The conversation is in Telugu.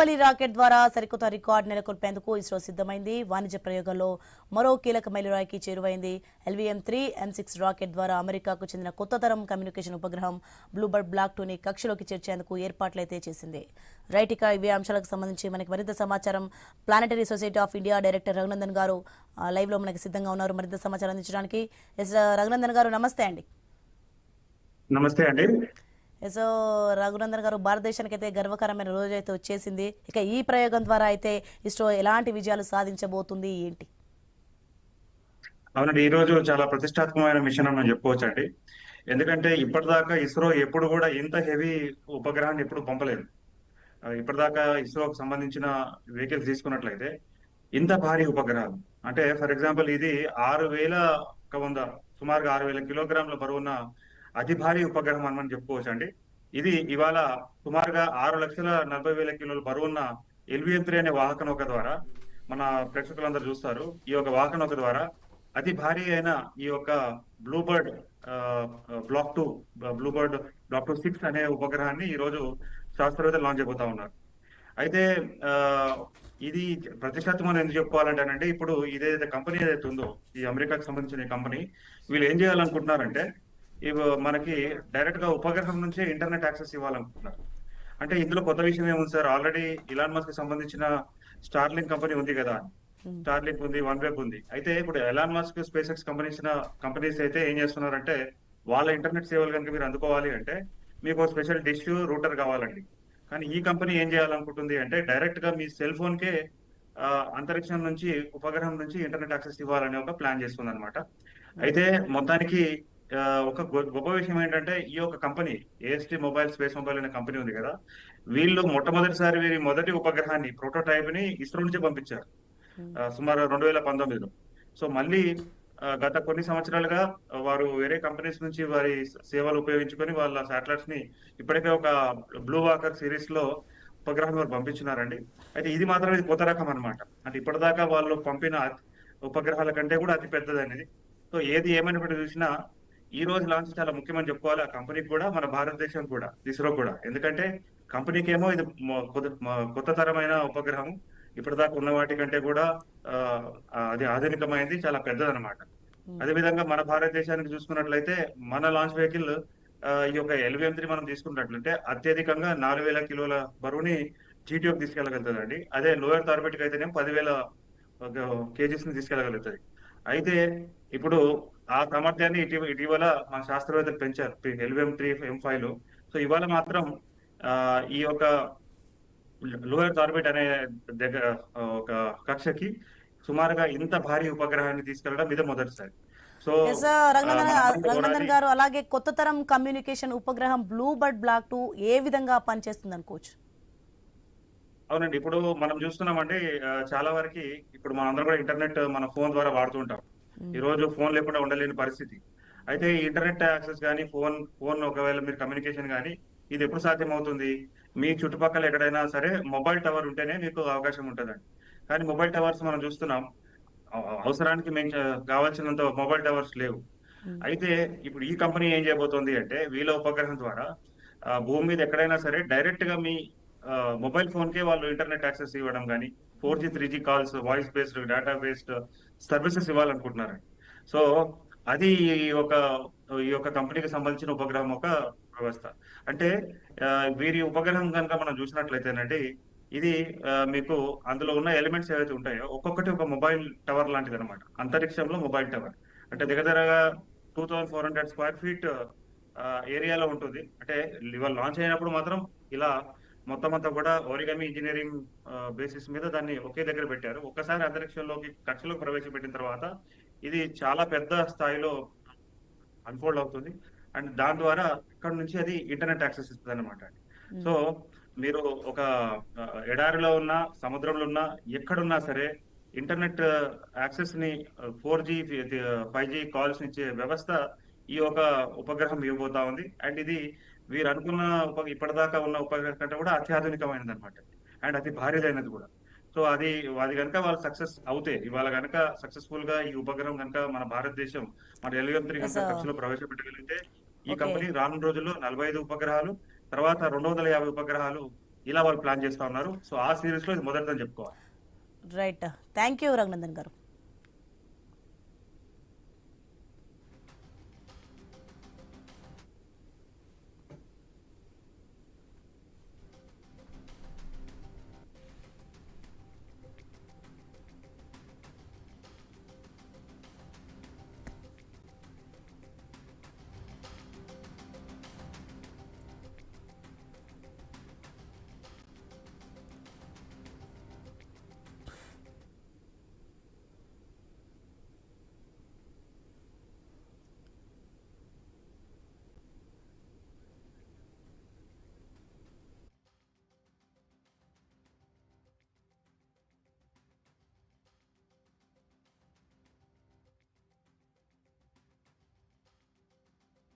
పల్లి రాకెట్ ద్వారా సరికొత్త రికార్డు నెలకొల్పేందుకు ఇస్రో సిద్ధమైంది. వాణిజ్య ప్రయోగంలో మరో కీలక మైలురాయికి చేరువైంది. LVM-3 M6 రాకెట్ ద్వారా అమెరికాకు చెందిన కొత్త తరం కమ్యూనికేషన్ ఉపగ్రహం బ్లూబర్డ్ బ్లాక్ 2ని కక్షలోకి చేర్చేందుకు ఏర్పాట్లయితే చేసింది. రైట్, ఇక ఇవే అంశాలకు సంబంధించి మనకి మరింత సమాచారం planetary society of India director Raghunandan గారు లైవ్ లో మనకి సిద్ధంగా ఉన్నారు మరింత సమాచారం అందించడానికి. రఘునందన్ గారు నమస్తే అండి. నమస్తే అండి. సో రఘునందన్ గారు, భారతదేశానికి అయితే గర్వకరమైన రోజు అయితే వచ్చేసింది. ఇక ఈ ప్రయోగం ద్వారా అయితే ఇస్రో ఎలాంటి విజయాలు సాధించబోతుంది ఏంటి? అవునండి, ఈ రోజు చాలా ప్రతిష్టాత్మకమైన మిషన్ అని మనం చెప్పుకోవచ్చు అండి. ఎందుకంటే ఇప్పటిదాకా ఇస్రో ఎప్పుడు కూడా ఇంత హెవీ ఉపగ్రహాన్ని ఎప్పుడు పంపలేదు. ఇప్పటిదాకా ఇస్రోకి సంబంధించిన వెహికల్స్ తీసుకున్నట్లయితే ఇంత భారీ ఉపగ్రహాలు అంటే ఫర్ ఎగ్జాంపుల్ ఇది 6,100 సుమారుగా 6,000 కిలోగ్రాముల బరువున్న అతి భారీ ఉపగ్రహం అని మనం చెప్పుకోవచ్చు అండి. ఇది ఇవాళ సుమారుగా 6,40,000 కిలోల బరువున్న LVM-3 అనే వాహక నౌక ద్వారా మన ప్రేక్షకులందరూ చూస్తారు. ఈ యొక్క వాహక నౌక ద్వారా అతి భారీ అయిన ఈ యొక్క బ్లూబర్డ్ బ్లూబర్డ్ బ్లాక్ 2 6 అనే ఉపగ్రహాన్ని ఈ రోజు శాస్త్రవేత్తలు లాంచ్ అయిపోతా ఉన్నారు. అయితే ఇది ప్రతిష్టాత్మకం ఎందుకు చెప్పుకోవాలంటేనండి, ఇప్పుడు ఇదేదైతే కంపెనీ ఏదైతే ఉందో ఈ అమెరికాకి సంబంధించిన కంపెనీ, వీళ్ళు ఏం చేయాలనుకుంటున్నారంటే ఇవి మనకి డైరెక్ట్ గా ఉపగ్రహం నుంచే ఇంటర్నెట్ యాక్సెస్ ఇవ్వాలనుకుంటున్నారు. అంటే ఇందులో కొత్త విషయం ఏముంది సార్, ఆల్రెడీ ఇలాన్ మస్క్ కి సంబంధించిన స్టార్లింక్ కంపెనీ ఉంది కదా, స్టార్లింక్ ఉంది, వన్వెబ్ ఉంది. అయితే ఇప్పుడు Elon Musk space X companies అయితే ఏం చేస్తున్నారంటే వాళ్ళ ఇంటర్నెట్ సేవలు కనుక మీరు అందుకోవాలి అంటే మీకు స్పెషల్ డిష్ రూటర్ కావాలండి. కానీ ఈ కంపెనీ ఏం చేయాలనుకుంటుంది అంటే డైరెక్ట్ గా మీ సెల్ ఫోన్ కే అంతరిక్షం నుంచి ఉపగ్రహం నుంచి ఇంటర్నెట్ యాక్సెస్ ఇవ్వాలనే ఒక ప్లాన్ చేస్తుంది అనమాట. అయితే మొత్తానికి ఒక గొప్ప విషయం ఏంటంటే ఈ యొక్క company AST mobile space mobile అనే కంపెనీ ఉంది కదా, వీళ్ళు మొట్టమొదటిసారి వీరి మొదటి ఉపగ్రహాన్ని ప్రోటోటైప్ ని ఇస్రో నుంచి పంపించారు సుమారు 2019లో. సో మళ్ళీ గత కొన్ని సంవత్సరాలుగా వారు వేరే కంపెనీస్ నుంచి వారి సేవలు ఉపయోగించుకొని వాళ్ళ శాటిలైట్స్ ని ఇప్పటికే ఒక బ్లూ వాకర్ సిరీస్ లో ఉపగ్రహం వారు పంపించున్నారండి. అయితే ఇది మాత్రం ఇది కొత్త రకం అనమాట. అంటే ఇప్పటిదాకా వాళ్ళు పంపిన ఉపగ్రహాల కంటే కూడా అతి పెద్దది అనేది. సో ఏది ఏమైనప్పటికీ చూసినా ఈ రోజు లాంచ్ చాలా ముఖ్యమని చెప్పుకోవాలి. ఆ కంపెనీకి కూడా మన భారతదేశం కూడా ఇస్రో కూడా. ఎందుకంటే కంపెనీకి ఏమో ఇది కొత్త తరమైన ఉపగ్రహం, ఇప్పటిదాకా ఉన్న వాటి కంటే కూడా అది ఆధునికమైనది, చాలా పెద్దదన్నమాట. అదేవిధంగా మన భారతదేశానికి చూసుకున్నట్లయితే మన లాంచ్ వెహికల్ ఈ యొక్క LVM-3 మనం తీసుకున్నట్లయితే అత్యధికంగా 4,000 కిలోల బరువుని GTOకి తీసుకెళ్లగలుగుతుందండి. అదే లోయర్ ఆర్బిట్ అయితేనేమో 10,000 కేజీస్ ని తీసుకెళ్లగలుగుతుంది. అయితే ఇప్పుడు ఆ సామర్థ్యాన్ని ఇటీవల మన శాస్త్రవేత్తలు పెంచారు LVM-3 M5 లో. సో ఇవాళ మాత్రం ఈ యొక్క లోయర్ ఆర్బిట్ అనే దగ్గర ఒక కక్షకి సుమారుగా ఇంత భారీ ఉపగ్రహాన్ని తీసుకెళ్లడం ఇదే మొదటిసారి. సో రఘునందన్ గారు, అలాగే కొత్త తరం కమ్యూనికేషన్ ఉపగ్రహం బ్లూబర్డ్ బ్లాక్ 2 ఏ విధంగా పనిచేస్తుంది అనుకోవచ్చు? అవునండి, ఇప్పుడు మనం చూస్తున్నామండి చాలా వరకు ఇప్పుడు మనందరం కూడా ఇంటర్నెట్ మన ఫోన్ ద్వారా వాడుతూ ఉంటాం. ఈ రోజు ఫోన్ లేకుండా ఉండలేని పరిస్థితి. అయితే ఈ ఇంటర్నెట్ యాక్సెస్ కానీ ఫోన్ ఒకవేళ మీరు కమ్యూనికేషన్ కానీ ఇది ఎప్పుడు సాధ్యం అవుతుంది? మీ చుట్టుపక్కల ఎక్కడైనా సరే మొబైల్ టవర్ ఉంటేనే మీకు అవకాశం ఉంటుందండి. కానీ మొబైల్ టవర్స్ మనం చూస్తున్నాం, అవసరానికి మేము కావాల్సినంత మొబైల్ టవర్స్ లేవు. అయితే ఇప్పుడు ఈ కంపెనీ ఏం చేయబోతోంది అంటే వీళ్ళ ఉపగ్రహం ద్వారా భూమి మీద ఎక్కడైనా సరే డైరెక్ట్ గా మీ మొబైల్ ఫోన్ కే వాళ్ళు ఇంటర్నెట్ యాక్సెస్ ఇవ్వడం కానీ 4G 3G calls, voice based, data based services ఇవ్వాలనుకుంటున్నారు. సో అది ఈ యొక్క కంపెనీకి సంబంధించిన ఉపగ్రహం ఒక వ్యవస్థ. అంటే వీరి ఉపగ్రహం కనుక మనం చూసినట్లయితేనండి ఇది మీకు అందులో ఉన్న ఎలిమెంట్స్ ఏవైతే ఉంటాయో ఒక్కొక్కటి ఒక మొబైల్ టవర్ లాంటిది అనమాట. అంతరిక్షంలో మొబైల్ టవర్ అంటే దగ్గరగా 2,400 స్క్వేర్ ఫీట్ ఏరియాలో ఉంటుంది. అంటే ఇవాళ లాంచ్ అయినప్పుడు మాత్రం ఇలా మొత్తం అంతా కూడా ఓరిగమి ఇంజనీరింగ్ బేసిస్ మీద దాన్ని ఒకే దగ్గర పెట్టారు. ఒక్కసారి అంతరిక్షంలోకి కక్షలోకి ప్రవేశపెట్టిన తర్వాత ఇది చాలా పెద్ద స్థాయిలో అన్ఫోల్డ్ అవుతుంది. అండ్ దాని ద్వారా ఇక్కడ నుంచి అది ఇంటర్నెట్ యాక్సెస్ ఇస్తుంది అనమాట. సో మీరు ఒక ఎడారిలో ఉన్న, సముద్రంలో ఉన్న, ఎక్కడున్నా సరే ఇంటర్నెట్ యాక్సెస్ ని 4G 5G కాల్స్ ఇచ్చే వ్యవస్థ ఈ ఒక ఉపగ్రహం ఇవ్వబోతా ఉంది. అండ్ ఇది వీరు అనుకున్న ఇప్పటిదాకా ఉన్న ఉపగ్రహం కంటే కూడా అత్యాధునికమైనది అనమాట. అండ్ అతి భారీదైనది కూడా. సో అది కనుక వాళ్ళు సక్సెస్ అవుతే, ఇవాళ కనుక సక్సెస్ఫుల్ గా ఈ ఉపగ్రహం కనుక మన భారతదేశం మన LVM-3 కనుక కక్షలో ప్రవేశపెట్టగలిగితే ఈ కంపెనీ రానున్న రోజుల్లో 45 ఉపగ్రహాలు, తర్వాత 250 ఉపగ్రహాలు ఇలా వాళ్ళు ప్లాన్ చేస్తా ఉన్నారు. సో ఆ సిరీస్ లో ఇది మొదటిదని చెప్పుకోవాలి. రైట్. థ్యాంక్ యూ రఘునందన్ గారు.